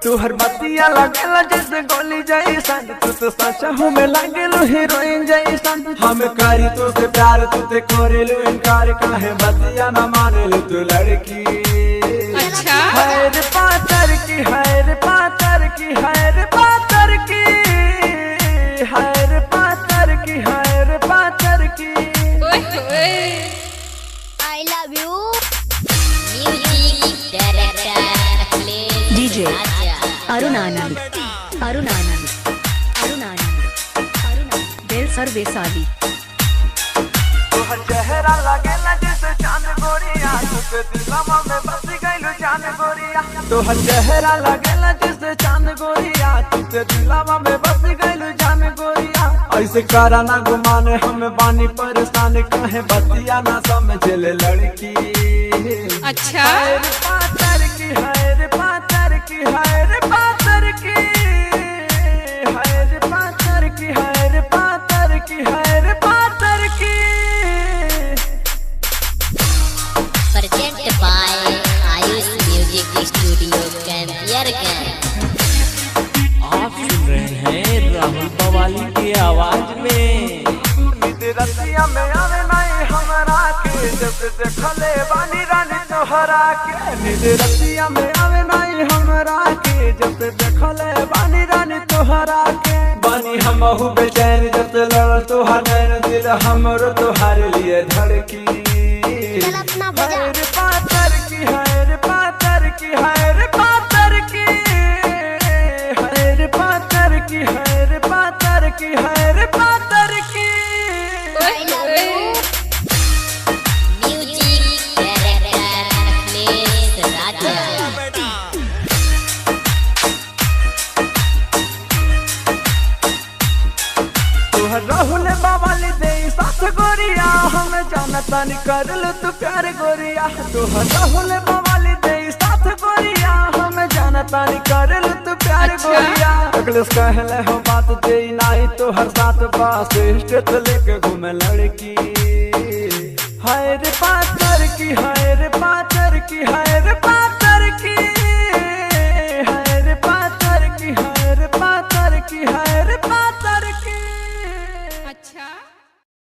तू हर बतिया लगेला जैसे गोली जैसन, तू तो सच में लागेलो हीरोइन जैसन। हम करी तो से प्यार तू ते करेलो इनकार, काहे बतिया ना मानेलो तू लड़की। अच्छा हैर पातर की, हैर पातर की, हैर पातर की, हैर पातर की, हैर पातर की। I love you. Music director DJ Arun आनंद, अरुण आनंद, अरुण आनंद, अरुण दिल सर्वे साली। तोहर चेहरा लगेला जैसे चांद गोरिया, तुझे दिलवा में बस गइलू जान गोरिया। तोहर चेहरा लगेला जैसे चांद गोरिया, तुझे दिलवा में बस गइलू जान गोरिया। ऐसे करा ना गुमाने हम बानी परेशान, काहे बतिया ना समझले लड़की। अच्छा हैर पातर की, हैर पातर की, हैर पातर की, हैर पातर की, हैर पातर की, हैर पातर की। present by Ayush Music Studio Campiargan। आप सुन रहे हैं राहुल बवाली की आवाज में। निद रतिया में आवे नहीं हमरा के, जब देखले बानी रानी तोहरा के। निद रतिया में आवे नहीं हमरा के, जब देखले बानी रानी तोहरा के। बानी हमहु बेचैन जब लड़ तोहार नैन, दिल हमरो तोहार लिए धड़की। हैर पातर की, हैर पातर की, हैर पातर की, हैर पातर की, हैर पातर की, हैर पातर की। I love you. Music director Raja। तोहर राहुल बावाली दे साथ गोरिया, हम जानता नहीं करल तू प्यार गोरिया। तोहर राहुल बावाली दे साथ गोरिया, हम जानता नहीं करल तू प्यार गोरिया। अगले कहले हो बात दे नहीं तो हर साथ पास स्टेट लेके घूमे लड़की। हैर पातर की, हैर पातर की, हैर